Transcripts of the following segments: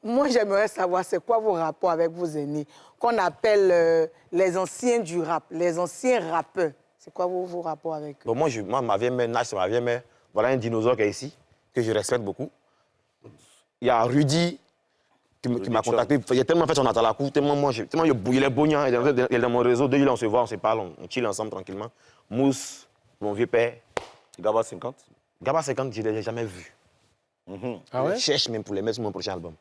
Moi, j'aimerais savoir, c'est quoi vos rapports avec vos aînés, qu'on appelle les anciens du rap, les anciens rappeurs. C'est quoi vos rapports avec eux? Bon, moi, ma vieille mère, Nash, c'est ma vieille mère. Voilà un dinosaure qui est ici, que je respecte beaucoup. Il y a Rudy qui m'a contacté. Il a tellement fait son atalakou, tellement je bouillais les bognans. Il est dans mon réseau. Deux jours, on se voit, on se parle, on chill ensemble tranquillement. Mousse, mon vieux père. Gaba 50. Gaba 50, je ne l'ai jamais vu. Ah ouais? Je les cherche même pour les mettre sur mon prochain album.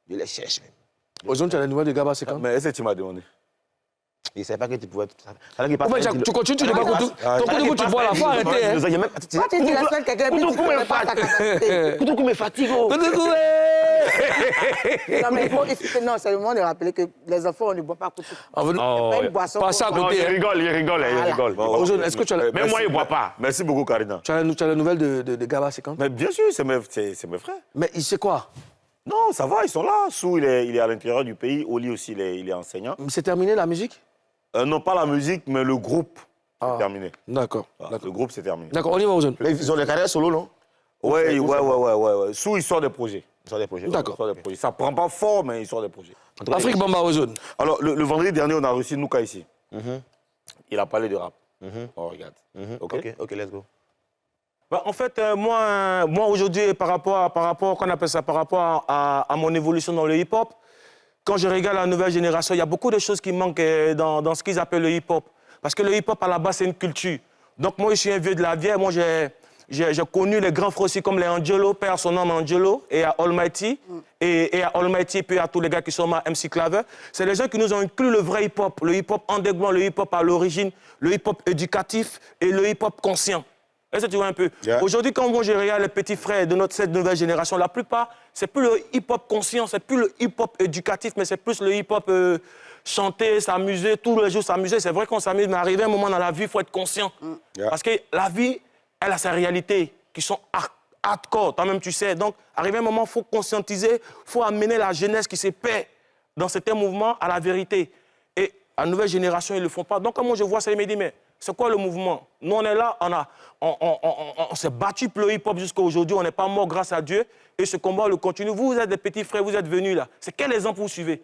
Je les cherche même. Aujourd'hui, tu as la nouvelle de Gaba 50? Mais est-ce que tu m'as demandé? Il ne savait pas que tu pouvais... Tu continues, tu n'es pas content. Ton coup de bout, tu vois la fois, arrêtez. Quand tu dis respectes quelqu'un, puis tu ne pas sa capacité. Koutou me fatigue. Non, mais non, c'est le moment de rappeler que les enfants, on ne boit pas Koutou. C'est pas une boisson. Pas ça à Non, côté. il rigole. Est-ce que tu as la... Même moi, il ne boit pas. Merci beaucoup, Karina. Tu as la nouvelle de Gaba 50? Mais bien sûr, c'est mes frères. Mais il sait quoi? Non, ça va, ils sont là. Sou, il est à l'intérieur du pays. Oli aussi, il est enseignant. C'est terminé la musique? Non, pas la musique, mais le groupe. C'est terminé. D'accord. Le groupe, c'est terminé. D'accord, on y va, Ozone. Ils ont des carrières solo, non? Ouais. Sou, il sort des projets. D'accord. Ça prend pas fort, mais il sort des projets. Afrique Bamba, Ozone. Alors, le vendredi dernier, on a reçu Nouka ici. Il a parlé de rap. On regarde. Ok, let's go. Bah, en fait, moi aujourd'hui, par rapport qu'on appelle ça, par rapport à mon évolution dans le hip-hop, quand je regarde la nouvelle génération, il y a beaucoup de choses qui manquent dans ce qu'ils appellent le hip-hop. Parce que le hip-hop, à la base, c'est une culture. Donc moi, je suis un vieux de la vieille. Moi, j'ai connu les grands frères aussi comme les Angelo, père son nom Angelo, et à Almighty, et à Almighty, puis à tous les gars qui sont ma MC Claver. C'est les gens qui nous ont inclus le vrai hip-hop, le hip-hop underground, le hip-hop à l'origine, le hip-hop éducatif et le hip-hop conscient. Est-ce que tu vois un peu? Aujourd'hui, quand moi je regarde les petits frères de cette nouvelle génération, la plupart, c'est plus le hip-hop conscient, c'est plus le hip-hop éducatif, mais c'est plus le hip-hop chanter, s'amuser, tous les jours s'amuser. C'est vrai qu'on s'amuse, mais arrivé un moment dans la vie, il faut être conscient. Parce que la vie, elle a sa réalité, qui sont hardcore, toi-même tu sais. Donc, arrivé un moment, il faut conscientiser, il faut amener la jeunesse qui se perd dans certains mouvements à la vérité. Et la nouvelle génération, ils ne le font pas. Donc, quand moi je vois ça, il me dit, mais c'est quoi le mouvement? Nous, on est là, on s'est battu pour le hip-hop jusqu'à aujourd'hui, on n'est pas mort grâce à Dieu. Et ce combat, on le continue. Vous êtes des petits frères, vous êtes venus là. C'est quel exemple vous suivez?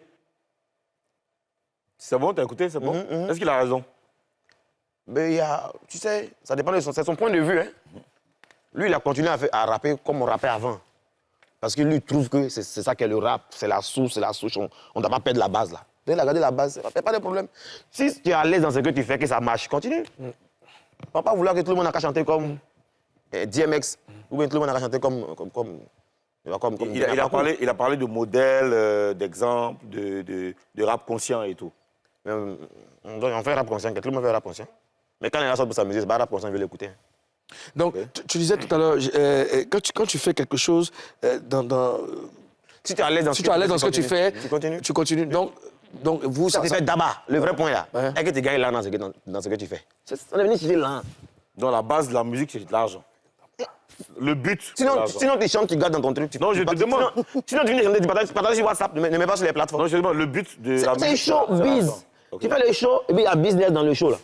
C'est bon, t'as écouté, c'est bon? Est-ce qu'il a raison? Mais tu sais, ça dépend de son point de vue. Hein. Lui, il a continué à rapper comme on rappait avant. Parce que lui, il trouve que c'est ça qu'est le rap, c'est la souche, on ne doit pas perdre la base là. Dès qu'il a gardé la base, il n'y a pas de problème. Si tu es à l'aise dans ce que tu fais, que ça marche, continue. On ne va pas vouloir que tout le monde a qu'à chanter comme DMX, ou bien tout le monde a qu'à chanter comme il a parlé de modèles, d'exemples, de rap conscient et tout. On fait rap conscient, tout le monde fait rap conscient. Mais quand il y a sorte pour s'amuser, c'est pas rap conscient, il veut l'écouter. Donc, tu disais tout à l'heure, quand tu fais quelque chose si tu es à l'aise dans ce que tu fais, tu continues. Donc vous, ça te fait d'abord, le vrai point là. Est-ce que tu gagnes là dans ce que tu fais? On est venu chercher là. Donc la base de la musique, c'est de l'argent. Le but. Sinon tu chantes, tu gardes dans ton truc. Non, je te demande. Sinon tu viens chanter, tu partages sur WhatsApp, ne mets pas sur les plateformes. Non, je te demande, le but de la musique. C'est showbiz. Tu fais le show et puis il y a business dans le show là.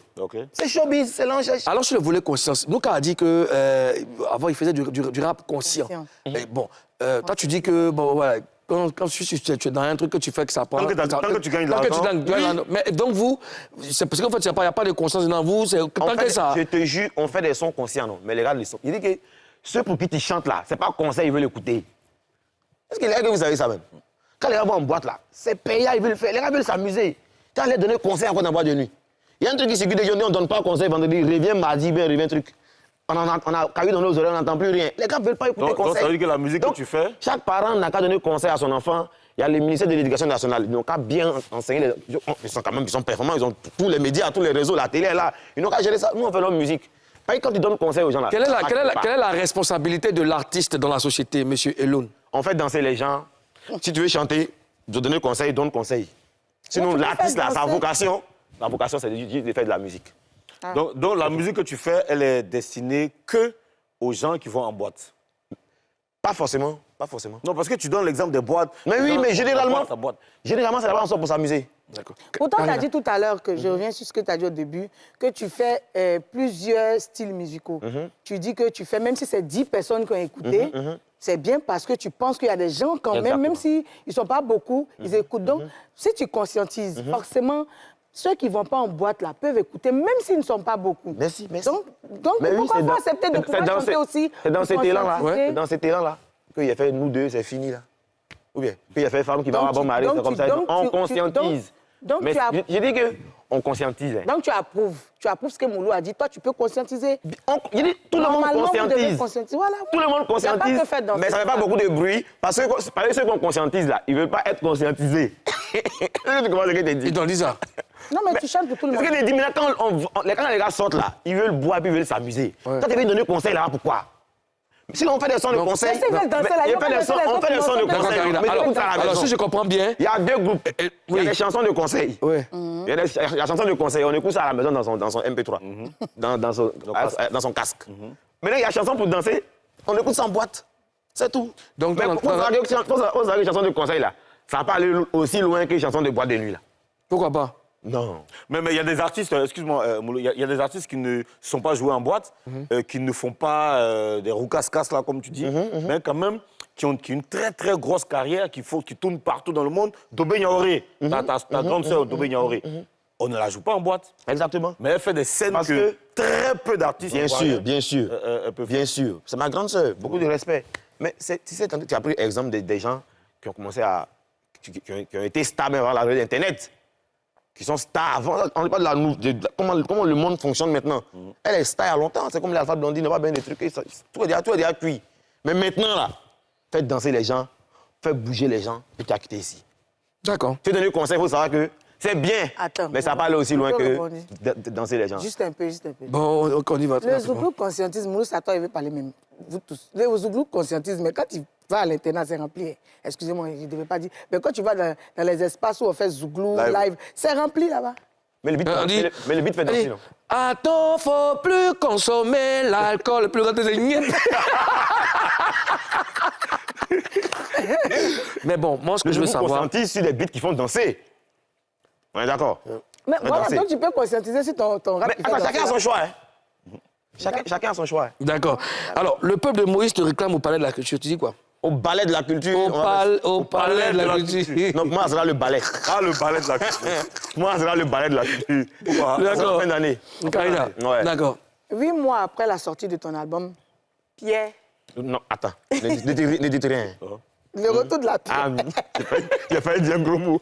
C'est showbiz, c'est l'enchère. Alors sur le volet conscience, Nouka a dit que avant il faisait du rap conscient. Et bon, toi tu dis que bon voilà. Quand tu es dans un truc que tu fais que ça prend... Tant que tu gagnes de l'argent. Mais donc vous, c'est parce qu'en fait, il n'y a pas de conscience dans vous, c'est tant que ça... Je te jure, on fait des sons conscients, non? Mais les gars, les sons... Il dit que ceux pour qui tu chantes là, c'est pas conseil, ils veulent écouter. Est-ce que les gars, vous savez ça même? Quand les gars vont en boîte là, c'est payant, ils veulent le faire. Les gars veulent s'amuser. Tu as l'air de donner conseil encore dans la boîte de nuit. Il y a un truc qui circule des journées, on ne donne pas conseil vendredi, revient mardi, bien revient truc. On a caillou dans nos oreilles, on n'entend plus rien. Les gars ne veulent pas écouter conseil. Donc ça veut dire que la musique que tu fais... Chaque parent n'a qu'à donner conseil à son enfant. Il y a le ministère de l'Éducation nationale. Ils n'ont qu'à bien enseigner. Ils sont performants, ils ont tous les médias, tous les réseaux, la télé est là. Ils n'ont qu'à gérer ça. Nous, on fait leur musique. Pas quand tu donnes conseil aux gens là. Quelle est la responsabilité de l'artiste dans la société, M. Elon? On fait danser les gens. Si tu veux chanter, je donne conseil, donne conseil. Sinon, l'artiste, sa vocation, c'est de faire de la musique. Donc la musique que tu fais, elle est destinée que aux gens qui vont en boîte. Pas forcément, pas forcément. Non, parce que tu donnes l'exemple des boîtes. Mais oui, mais généralement, c'est là-bas on sort pour s'amuser. Pourtant, tu as dit tout à l'heure, que je reviens sur ce que tu as dit au début, que tu fais plusieurs styles musicaux. Tu dis que tu fais, même si c'est 10 personnes qui ont écouté, c'est bien parce que tu penses qu'il y a des gens quand même s'ils ne sont pas beaucoup, ils écoutent. Donc, si tu conscientises, forcément, ceux qui ne vont pas en boîte là peuvent écouter, même s'ils ne sont pas beaucoup. Merci. Donc pourquoi pas accepter de pouvoir chanter aussi? C'est dans cet élan-là. conscientiser. C'est dans cet élan-là qu'il a fait nous deux, c'est fini là. Ou bien, qu'il a fait femme qui va Donc avoir bon mari, c'est comme ça. On conscientise. Donc, Mais j'ai dit qu'on conscientise. Hein. Donc tu approuves ce que Moulou a dit. Toi, tu peux conscientiser. J'ai dit tout le monde Normalement, vous devez conscientise. conscientiser. Voilà. Tout le monde Il n'y a pas conscientise, que faire danser. mais ça ne fait pas beaucoup de bruit. Parce que ceux qu'on conscientise là, ils ne veulent pas être conscientisés. Tu comprends ce que je te dis? Ils t'ont dit ça. Non, mais tu chantes pour tout le Ce monde. que je te dis, mais là, quand les gars sortent là, ils veulent boire puis ils veulent s'amuser. Ouais. Toi, tu veux donner conseil là, pourquoi? Si on fait des sons de conseil, Mais s'ils veulent danser là, ils vont pas danser les on fait des autres sons de qui vont conseil. danser. Mais Alors, écoute ça à la alors, maison. si je comprends bien, Il y a deux groupes. Il y a oui. des chansons de conseil. Ouais. Il y a des chansons de conseil. On écoute ça à la maison dans son MP3, dans son casque. Maintenant, il y a chansons pour danser. On écoute ça en boîte. C'est tout. Donc, Mais pour les chansons de conseil, là, ça va pas aller aussi loin que les chansons de boîte de nuit. Là. pourquoi pas? Non. Mais il y a des artistes, excuse-moi, Moulou, il y a des artistes qui ne sont pas joués en boîte, qui ne font pas des roucas-casses, là, comme tu dis, mais quand même, qui ont une très, très grosse carrière, qui tournent partout dans le monde. Dobé Niaoré, ta grande sœur, Dobé Niaoré, on ne la joue pas en boîte. Exactement. Mais elle fait des scènes Parce que que- très peu d'artistes Bien sûr, bien sûr. peuvent Bien sûr. C'est ma grande sœur. Beaucoup de respect. Mais tu as pris l'exemple des gens qui ont commencé à. qui ont été stars même avant l'arrivée d'Internet. Qui sont stars avant. On ne parle pas de comment le monde fonctionne maintenant. Elle est star il y a longtemps. C'est comme l'Alpha Blondie, il n'a pas bien des trucs. Tout est déjà cuit. Mais maintenant, là, faites danser les gens, faites bouger les gens, et tu as quitté ici. D'accord. Tu donnes un conseil, il faut savoir que c'est bien. Attends, mais ça va pas aller aussi loin je peux que répondre. de danser les gens. Juste un peu. Bon, on y va. Le Zouglou conscientise, Moulou, c'est à toi, il veut parler même. Vous tous. Le Zouglou conscientise, mais quand il va à l'internat, c'est rempli. Excusez-moi, je ne devais pas dire. Mais quand tu vas dans les espaces où on fait Zouglou, live, c'est rempli là-bas. Mais le beat, mais le beat fait danser, non? Attends, faut plus consommer l'alcool, plus grand c'est niet. Mais bon, moi, ce que je veux savoir. conscientise sur des beats qui font danser. On est d'accord? Mais Mais voilà, danser. donc tu peux conscientiser sur ton rap Mais qui fait attends, danser, chacun a là. son choix. Hein? Chacun a son choix. D'accord. Alors, le peuple de Moïse te réclame au palais de la culture. Tu dis quoi? Au ballet de la culture. Au palais de la culture. Donc, moi, ça sera le ballet. Ah, le ballet de la culture. Moi, ça sera le ballet de la culture. Pourquoi? D'accord. En fin d'année. Karina, Ouais. d'accord. 8 mois après la sortie de ton album, Pierre, Non, attends. Ne dites rien. le retour de la Pierre. Ah, j'ai failli dire un gros mot.